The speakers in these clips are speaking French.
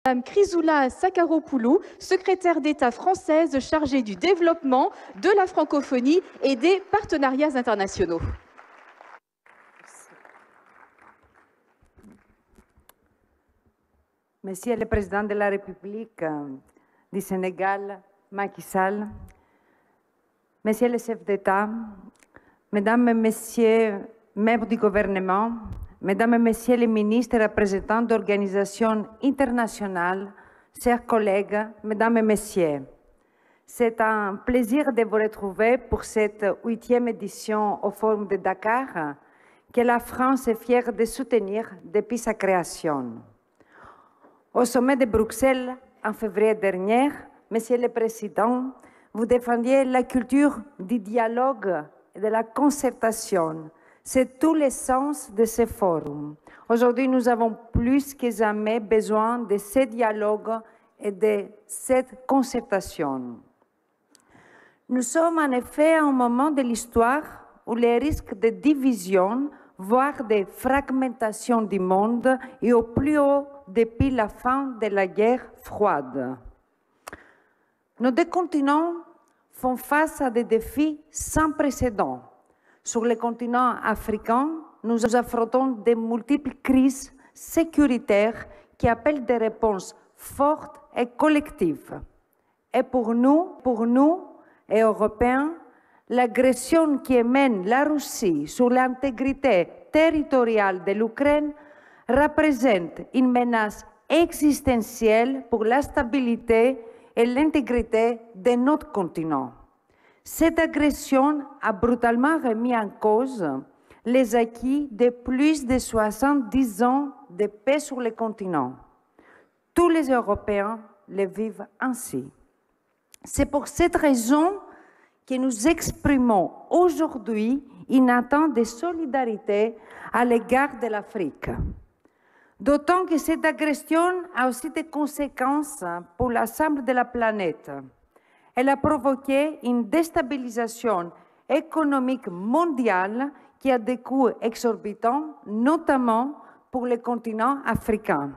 Madame Chrysoula Sakharopoulou, secrétaire d'État française chargée du développement, de la francophonie et des partenariats internationaux. Monsieur le Président de la République du Sénégal, Macky Sall, Monsieur le chef d'État, Mesdames et Messieurs, membres du gouvernement, Mesdames et Messieurs les ministres et représentants d'organisations internationales, chers collègues, Mesdames et Messieurs, c'est un plaisir de vous retrouver pour cette 8e édition au Forum de Dakar que la France est fière de soutenir depuis sa création. Au sommet de Bruxelles, en février dernier, Monsieur le Président, vous défendiez la culture du dialogue et de la concertation. C'est tout le sens de ce forum. Aujourd'hui, nous avons plus que jamais besoin de ce dialogue et de cette concertation. Nous sommes en effet à un moment de l'histoire où les risques de division, voire de fragmentation du monde, est au plus haut depuis la fin de la guerre froide. Nos deux continents font face à des défis sans précédent. Sur le continent africain, nous affrontons de multiples crises sécuritaires qui appellent des réponses fortes et collectives. Et pour nous, et Européens, l'agression qui mène la Russie sur l'intégrité territoriale de l'Ukraine représente une menace existentielle pour la stabilité et l'intégrité de notre continent. Cette agression a brutalement remis en cause les acquis de plus de 70 ans de paix sur le continent. Tous les Européens le vivent ainsi. C'est pour cette raison que nous exprimons aujourd'hui une attente de solidarité à l'égard de l'Afrique. D'autant que cette agression a aussi des conséquences pour l'ensemble de la planète. Elle a provoqué une déstabilisation économique mondiale qui a des coûts exorbitants, notamment pour le continent africain.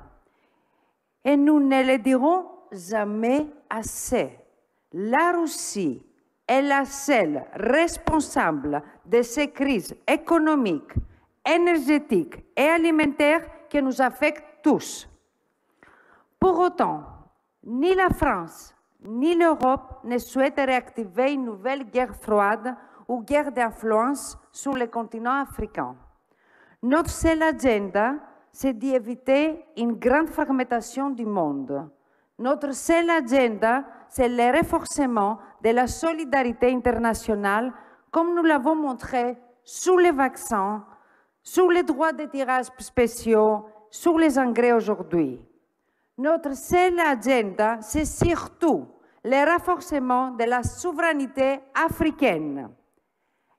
Et nous ne le dirons jamais assez. La Russie est la seule responsable de ces crises économiques, énergétiques et alimentaires qui nous affectent tous. Pour autant, ni la France ni l'Europe ne souhaitent réactiver une nouvelle guerre froide ou guerre d'influence sur le continent africain. Notre seule agenda, c'est d'éviter une grande fragmentation du monde. Notre seule agenda, c'est le renforcement de la solidarité internationale, comme nous l'avons montré sur les vaccins, sur les droits de tirage spéciaux, sur les engrais aujourd'hui. Notre seule agenda, c'est surtout le renforcement de la souveraineté africaine.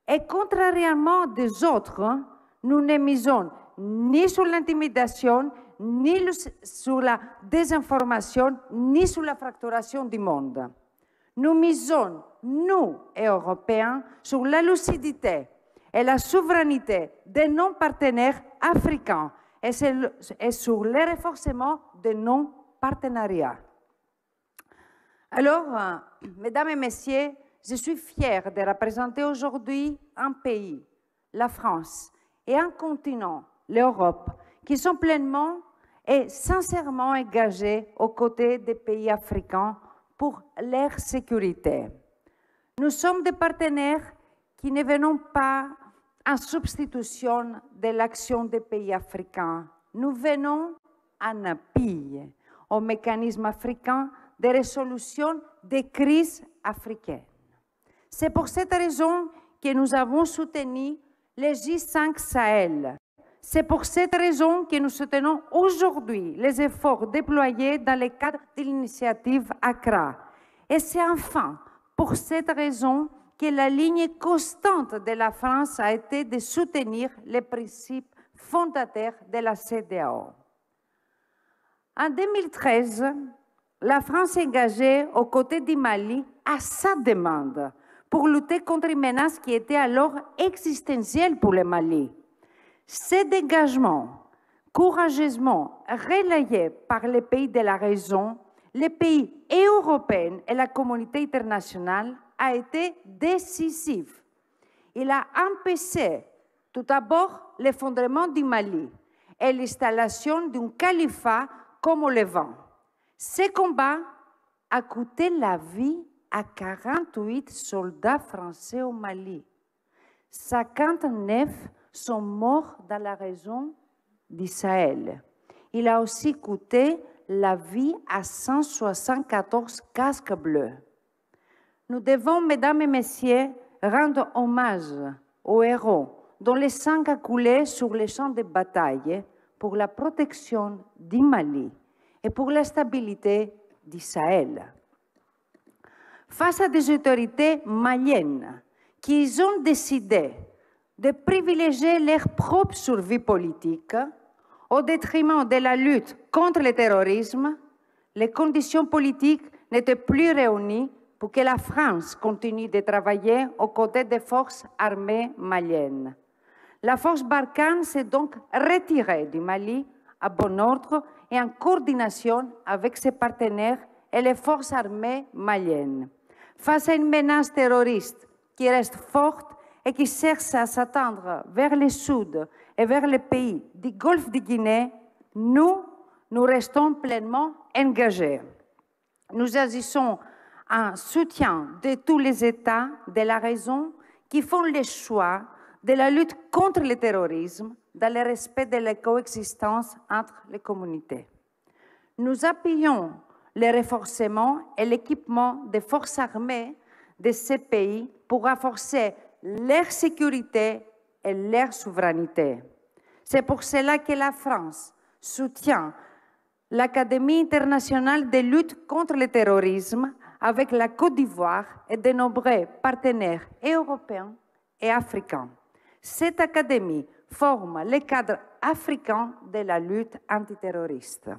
Et contrairement des autres, nous ne misons ni sur l'intimidation, ni sur la désinformation, ni sur la fracturation du monde. Nous misons, nous, Européens, sur la lucidité et la souveraineté de nos partenaires africains et sur le renforcement de nos partenariats. Alors, Mesdames et Messieurs, je suis fière de représenter aujourd'hui un pays, la France, et un continent, l'Europe, qui sont pleinement et sincèrement engagés aux côtés des pays africains pour leur sécurité. Nous sommes des partenaires qui ne venons pas en substitution de l'action des pays africains. Nous venons en appui au mécanisme africain de résolution des crises africaines. C'est pour cette raison que nous avons soutenu les J5 Sahel. C'est pour cette raison que nous soutenons aujourd'hui les efforts déployés dans le cadre de l'initiative Accra. Et c'est enfin pour cette raison que la ligne constante de la France a été de soutenir les principes fondateurs de la CEDEAO. En 2013, la France s'est engagée aux côtés du Mali à sa demande pour lutter contre une menace qui était alors existentielle pour le Mali. Cet engagement courageusement relayé par les pays de la région, les pays européens et la communauté internationale, a été décisif. Il a empêché tout d'abord l'effondrement du Mali et l'installation d'un califat comme au Levant. Ce combat a coûté la vie à 48 soldats français au Mali. 59 sont morts dans la région du Sahel. Il a aussi coûté la vie à 174 casques bleus. Nous devons, mesdames et messieurs, rendre hommage aux héros dont le sang a coulé sur les champs de bataille pour la protection du Mali et pour la stabilité du Sahel. Face à des autorités maliennes qui ont décidé de privilégier leur propre survie politique au détriment de la lutte contre le terrorisme, les conditions politiques n'étaient plus réunies pour que la France continue de travailler aux côtés des forces armées maliennes. La force Barkhane s'est donc retirée du Mali à bon ordre et en coordination avec ses partenaires et les forces armées maliennes. Face à une menace terroriste qui reste forte et qui cherche à s'attendre vers le sud et vers les pays du Golfe de Guinée, nous restons pleinement engagés. Nous agissons en soutien de tous les États de la région qui font le choix de la lutte contre le terrorisme dans le respect de la coexistence entre les communautés. Nous appuyons le renforcement et l'équipement des forces armées de ces pays pour renforcer leur sécurité et leur souveraineté. C'est pour cela que la France soutient l'Académie internationale de lutte contre le terrorisme avec la Côte d'Ivoire et de nombreux partenaires européens et africains. Cette académie forme le cadre africain de la lutte antiterroriste.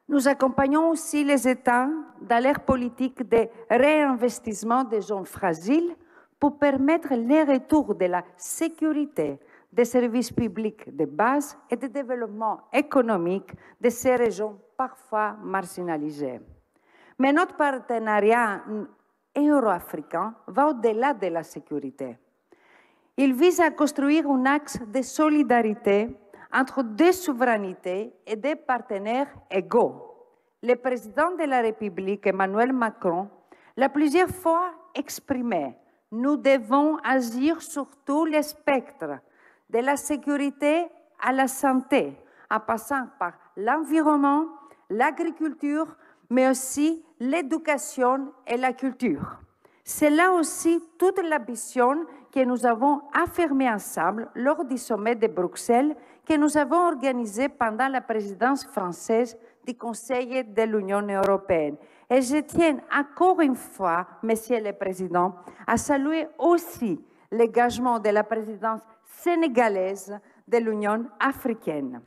Nous accompagnons aussi les États dans leur politique de réinvestissement des zones fragiles pour permettre le retour de la sécurité des services publics de base et de développement économique de ces régions parfois marginalisées. Mais notre partenariat euro-africain va au-delà de la sécurité. Il vise à construire un axe de solidarité entre deux souverainetés et des partenaires égaux. Le président de la République, Emmanuel Macron, l'a plusieurs fois exprimé. Nous devons agir sur tous les spectres, de la sécurité à la santé, en passant par l'environnement, l'agriculture, mais aussi l'éducation et la culture. C'est là aussi toute l'ambition que nous avons affirmée ensemble lors du sommet de Bruxelles que nous avons organisé pendant la présidence française du Conseil de l'Union européenne. Et je tiens encore une fois, Monsieur le Président, à saluer aussi l'engagement de la présidence sénégalaise de l'Union africaine.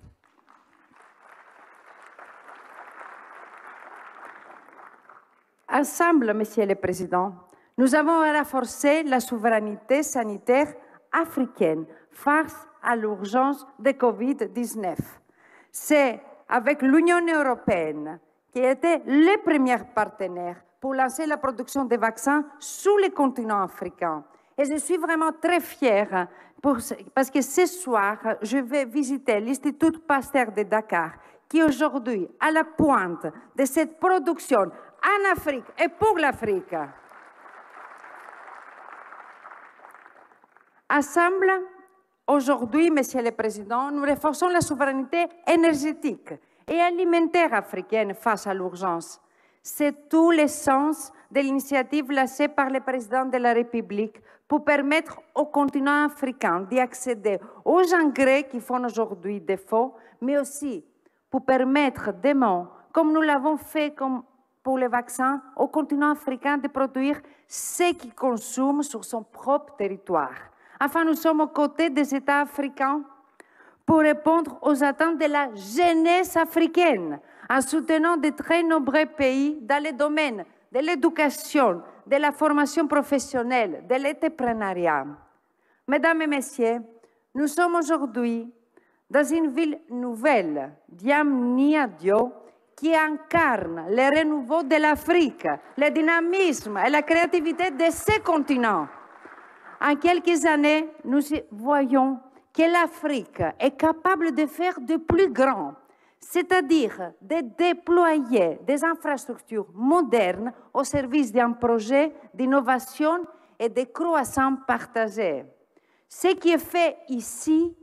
Ensemble, Monsieur le Président, nous avons renforcé la souveraineté sanitaire africaine face à l'urgence de Covid-19. C'est avec l'Union européenne qui était le premier partenaire pour lancer la production de vaccins sur le continent africain. Et je suis vraiment très fière parce que ce soir, je vais visiter l'Institut Pasteur de Dakar qui est aujourd'hui à la pointe de cette production en Afrique et pour l'Afrique. Ensemble, aujourd'hui, Monsieur le Président, nous renforçons la souveraineté énergétique et alimentaire africaine face à l'urgence. C'est tout le sens de l'initiative lancée par le Président de la République pour permettre au continent africain d'y accéder aux engrais qui font aujourd'hui défaut, mais aussi pour permettre demain, comme nous l'avons fait pour les vaccins, au continent africain de produire ce qu'il consomme sur son propre territoire. Enfin, nous sommes aux côtés des États africains pour répondre aux attentes de la jeunesse africaine, en soutenant de très nombreux pays dans les domaines de l'éducation, de la formation professionnelle, de l'entrepreneuriat. Mesdames et messieurs, nous sommes aujourd'hui dans une ville nouvelle, Diamniadio, qui incarne le renouveau de l'Afrique, le dynamisme et la créativité de ce continent. En quelques années, nous voyons que l'Afrique est capable de faire de plus grand, c'est-à-dire de déployer des infrastructures modernes au service d'un projet d'innovation et de croissance partagée. Ce qui est fait ici,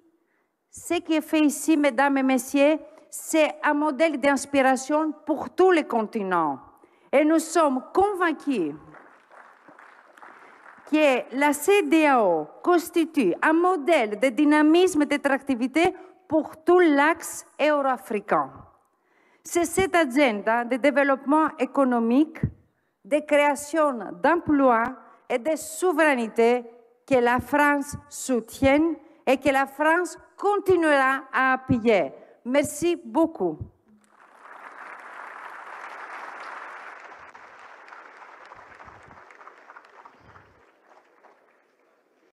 mesdames et messieurs, c'est un modèle d'inspiration pour tous les continents. Et nous sommes convaincus que la CEDEAO constitue un modèle de dynamisme et d'attractivité pour tout l'axe euro-africain. C'est cette agenda de développement économique, de création d'emplois et de souveraineté que la France soutient et que la France continuera à appuyer. Merci beaucoup.